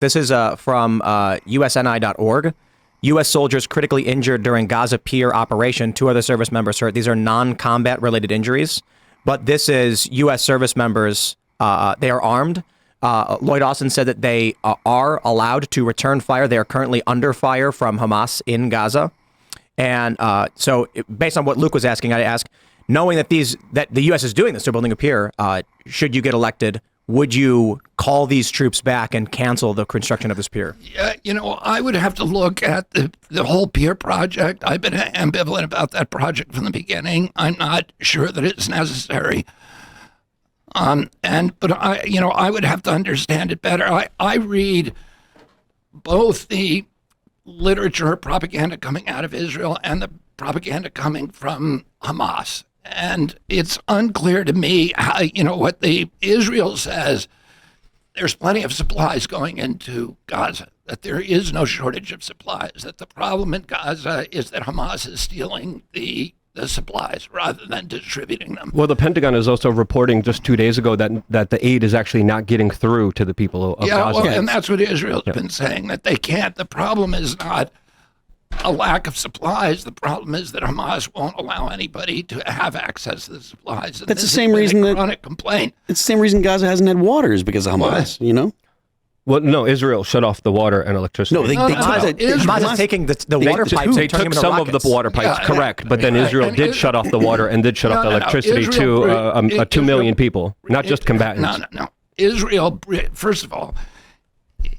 This is from usni.org. U.S. soldiers critically injured during Gaza pier operation. 2 other service members hurt. These are non-combat related injuries. But this is U.S. service members. They are armed. Lloyd Austin said that they are allowed to return fire. They are currently under fire from Hamas in Gaza. And so based on what Luke was asking, I'd ask, knowing that the U.S. is doing this, they're building a pier, should you get elected, would you call these troops back and cancel the construction of this pier? Yeah, I would have to look at the whole pier project. I've been ambivalent about that project from the beginning. I'm not sure that it's necessary. But I would have to understand it better. I read both the literature propaganda coming out of Israel and the propaganda coming from Hamas. And it's unclear to me how, what Israel says. There's plenty of supplies going into Gaza, that there is no shortage of supplies, that the problem in Gaza is that Hamas is stealing the supplies rather than distributing them. Well, the Pentagon is also reporting just 2 days ago that the aid is actually not getting through to the people of Gaza. Well, and that's what Israel's been saying, that they can't. The problem is not a lack of supplies. The problem is that Hamas won't allow anybody to have access to the supplies. And that's the same reason that chronic complaint. It's the same reason Gaza hasn't had water is because of Hamas. Well, no, Israel shut off the water and electricity. No, Hamas is taking the water pipes. They took some of the water pipes, correct, but then Israel did shut off the water and did shut off the electricity to 2 million people, not just combatants. No. Israel, first of all,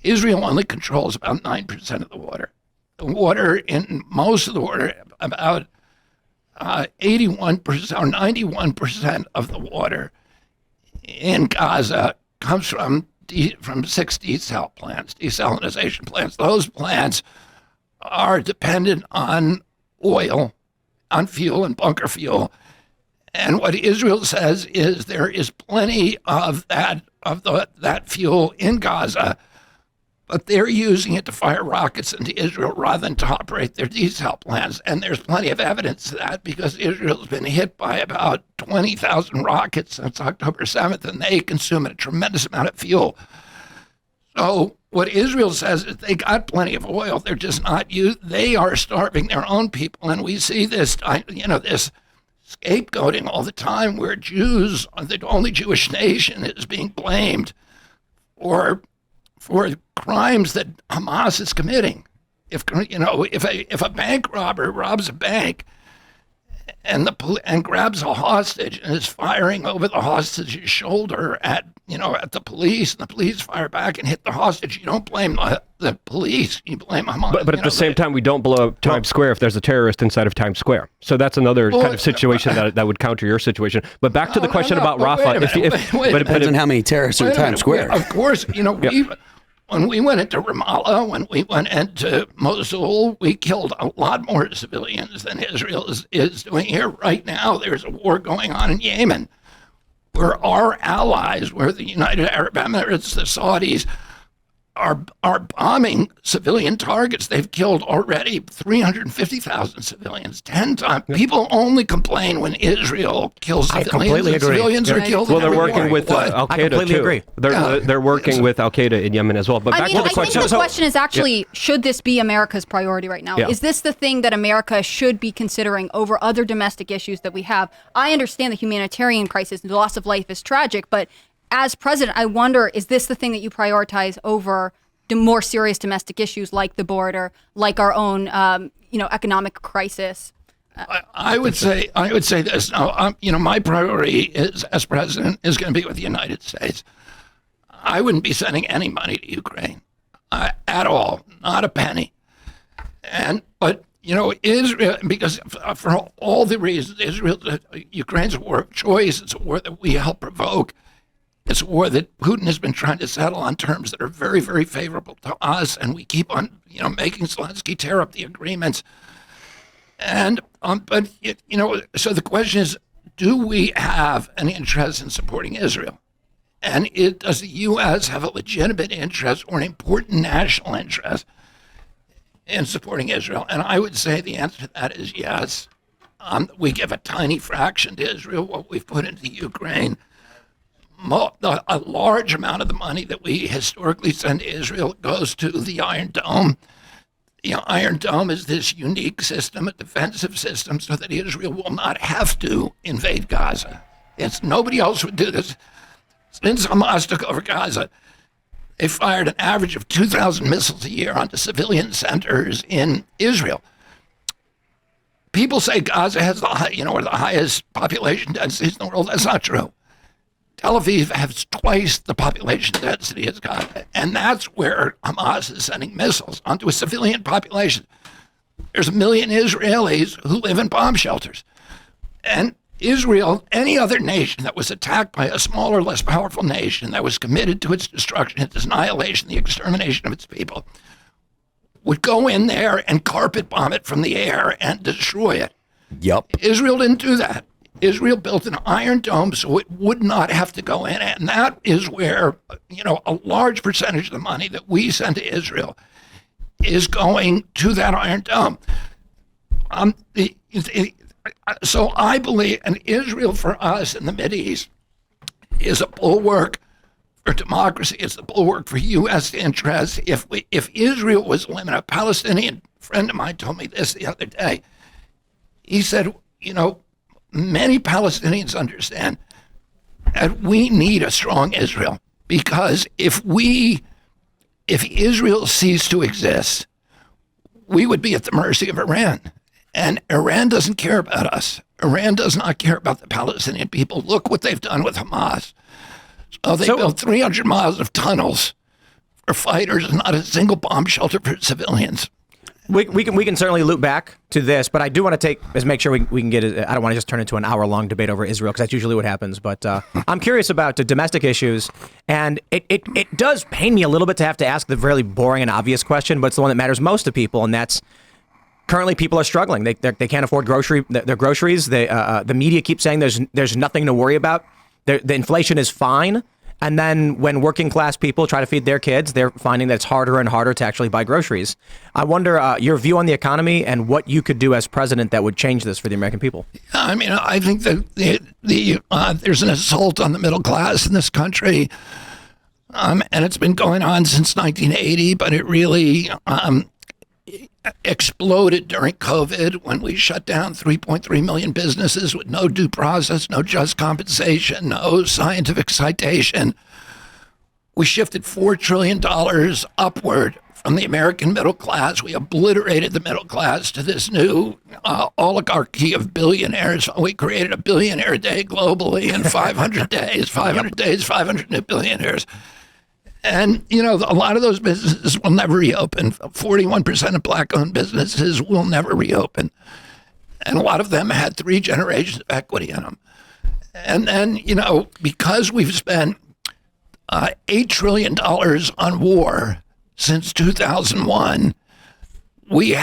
Israel only controls about 9% of the water. The water in most of the water, about 81% or 91% of the water in Gaza comes from 6 desalination plants. Those plants are dependent on oil, on fuel and bunker fuel. And what Israel says is there is plenty of that fuel in Gaza, but they're using it to fire rockets into Israel rather than to operate their desal plants. And there's plenty of evidence of that because Israel's been hit by about 20,000 rockets since October 7th, and they consume a tremendous amount of fuel. So what Israel says is they got plenty of oil. They're just not used. They are starving their own people. And we see this, this scapegoating all the time where Jews, the only Jewish nation, is being blamed for crimes that Hamas is committing. If a bank robber robs a bank and grabs a hostage and is firing over the hostage's shoulder at the police, and the police fire back and hit the hostage, you don't blame the police, you blame Hamas. But at the same time, we don't blow up Times Square if there's a terrorist inside of Times Square. So that's another kind of situation that would counter your situation. But back to the question about Rafah. It depends on how many terrorists are in Times Square. Of course, when we went into Ramallah, when we went into Mosul, we killed a lot more civilians than Israel is doing here. Right now, there's a war going on in Yemen, where our allies, where the United Arab Emirates, the Saudis, are bombing civilian targets. They've killed already 350,000 civilians, 10 times. People only complain when Israel kills civilians. I completely agree. Civilians are killed. Well, they're working with Al Qaeda. I completely agree. They're working with Al Qaeda in Yemen as well. But back to the question. I think the question is actually, should this be America's priority right now? Yeah. Is this the thing that America should be considering over other domestic issues that we have? I understand the humanitarian crisis, the loss of life is tragic, but as president, I wonder, is this the thing that you prioritize over the more serious domestic issues like the border, like our own, economic crisis? I would say this. Now, my priority is, as president, is going to be with the United States. I wouldn't be sending any money to Ukraine at all, not a penny. But Israel, because for all the reasons, Ukraine's a war of choice. It's a war that we help provoke. It's a war that Putin has been trying to settle on terms that are very, very favorable to us, and we keep on, making Zelensky tear up the agreements. And so the question is, do we have an interest in supporting Israel? And does the U.S. have a legitimate interest or an important national interest in supporting Israel? And I would say the answer to that is yes. We give a tiny fraction to Israel, what we've put into Ukraine. a large amount of the money that we historically send to Israel goes to the Iron Dome. The Iron Dome is this unique system, a defensive system, so that Israel will not have to invade Gaza. Nobody else would do this. Since Hamas took over Gaza, they fired an average of 2,000 missiles a year onto civilian centers in Israel. People say Gaza has one of the highest population densities in the world. That's not true. Tel Aviv has twice the population density as Gaza, and that's where Hamas is sending missiles onto a civilian population. There's 1 million Israelis who live in bomb shelters. And Israel, any other nation that was attacked by a smaller, less powerful nation that was committed to its destruction, its annihilation, the extermination of its people, would go in there and carpet bomb it from the air and destroy it. Yep. Israel didn't do that. Israel built an Iron Dome so it would not have to go in. And that is where, a large percentage of the money that we send to Israel is going to that Iron Dome. So I believe, and Israel for us in the Mideast is a bulwark for democracy. It's a bulwark for U.S. interests. If Israel was limited, a Palestinian friend of mine told me this the other day. He said, many Palestinians understand that we need a strong Israel, because if Israel ceased to exist, we would be at the mercy of Iran. And Iran doesn't care about us. Iran does not care about the Palestinian people. Look what they've done with Hamas. So they built 300 miles of tunnels for fighters and not a single bomb shelter for civilians. We can certainly loop back to this, but I do want to make sure we can get it. I don't want to just turn into an hour-long debate over Israel, because that's usually what happens. But I'm curious about the domestic issues, and it does pain me a little bit to have to ask the really boring and obvious question, but it's the one that matters most to people, and that's currently people are struggling. They can't afford their groceries. The media keeps saying there's nothing to worry about. The inflation is fine. And then when working class people try to feed their kids, they're finding that it's harder and harder to actually buy groceries. I wonder your view on the economy and what you could do as president that would change this for the American people. I mean, I think that there's an assault on the middle class in this country, and it's been going on since 1980, but it really exploded during COVID when we shut down 3.3 million businesses with no due process, no just compensation, no scientific citation. We shifted $4 trillion upward from the American middle class. We obliterated the middle class to this new oligarchy of billionaires. We created a billionaire day globally in 500 days, 500 new billionaires. And, a lot of those businesses will never reopen. 41% of black-owned businesses will never reopen. And a lot of them had 3 generations of equity in them. And then, because we've spent $8 trillion on war since 2001, we didn't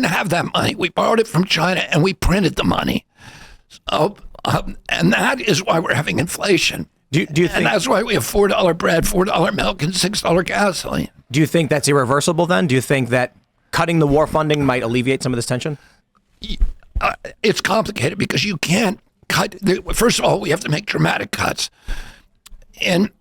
have that money. We borrowed it from China and we printed the money. So, and that is why we're having inflation. Do you think, and that's why we have $4 bread, $4 milk, and $6 gasoline. Do you think that's irreversible then? Do you think that cutting the war funding might alleviate some of this tension? It's complicated because you can't cut. First of all, we have to make dramatic cuts. In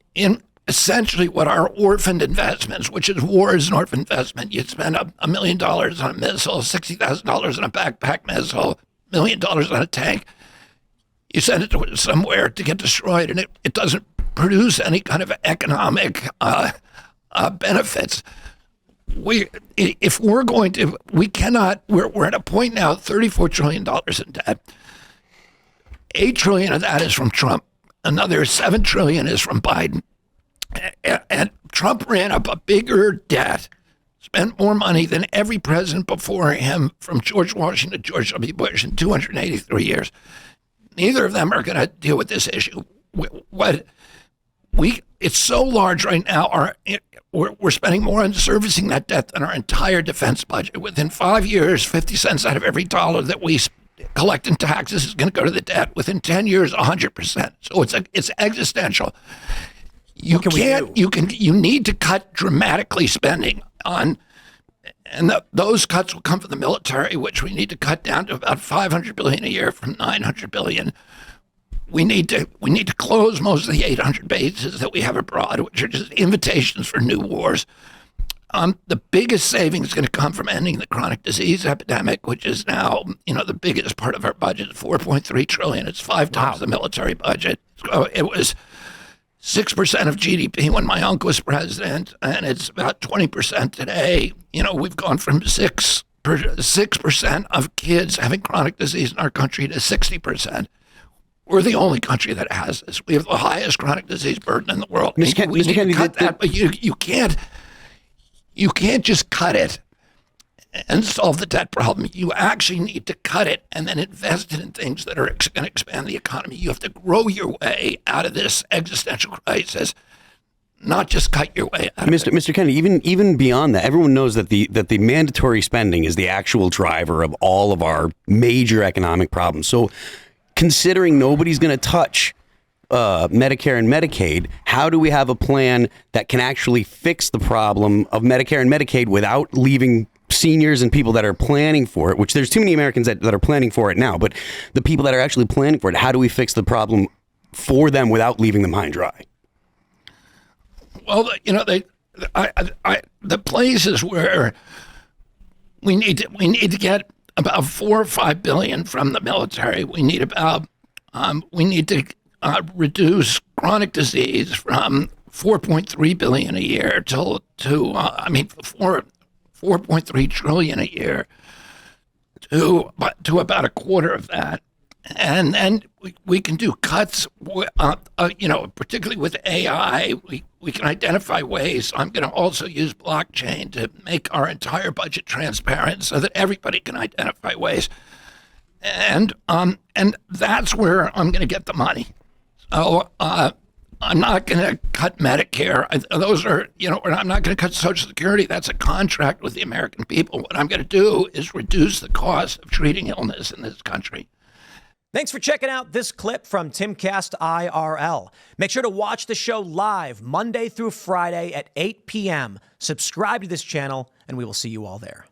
essentially what are orphaned investments, which is war is an orphan investment. You spend $1 million on a missile, $60,000 on a backpack missile, $1 million on a tank. You send it to somewhere to get destroyed, and it doesn't produce any kind of economic benefits. If we're going to, we cannot. We're at a point now, $34 trillion in debt. $8 trillion of that is from Trump. Another $7 trillion is from Biden. And Trump ran up a bigger debt, spent more money than every president before him, from George Washington to George W. Bush, in 283 years. Neither of them are going to deal with this issue. It's so large right now. We're spending more on servicing that debt than our entire defense budget. Within 5 years, 50 cents out of every dollar that we collect in taxes is going to go to the debt. Within 10 years, 100%. So it's existential. You need to cut dramatically spending on. And those cuts will come from the military, which we need to cut down to about $500 billion a year from $900 billion. we need to close most of the 800 bases that we have abroad, which are just invitations for new wars. The biggest savings is going to come from ending the chronic disease epidemic, which is now, the biggest part of our budget, $4.3 trillion. It's 5 times the military budget. So it was 6% of GDP when my uncle was president, and it's about 20% today. We've gone from 6% of kids having chronic disease in our country to 60%. We're the only country that has this. We have the highest chronic disease burden in the world. We need to cut that, but you can't just cut it and solve the debt problem. You actually need to cut it and then invest it in things that are going to expand the economy. You have to grow your way out of this existential crisis, not just cut your way out of it. Mr. Kennedy, even beyond that, everyone knows that the mandatory spending is the actual driver of all of our major economic problems. So considering nobody's going to touch Medicare and Medicaid, how do we have a plan that can actually fix the problem of Medicare and Medicaid without leaving seniors and people that are planning for it, which there's too many Americans that are planning for it now, but the people that are actually planning for it, how do we fix the problem for them without leaving them high and dry? Well, the places where we need to get about $4 or $5 billion from the military. We need to reduce chronic disease from $4.3 billion a year to $4.3 trillion a year to about a quarter of that. And then we can do cuts, particularly with AI. We can identify ways. I'm going to also use blockchain to make our entire budget transparent so that everybody can identify ways. And that's where I'm going to get the money. So I'm not going to cut Medicare. I'm not going to cut Social Security. That's a contract with the American people. What I'm going to do is reduce the cost of treating illness in this country. Thanks for checking out this clip from Timcast IRL. Make sure to watch the show live Monday through Friday at 8 p.m. Subscribe to this channel, and we will see you all there.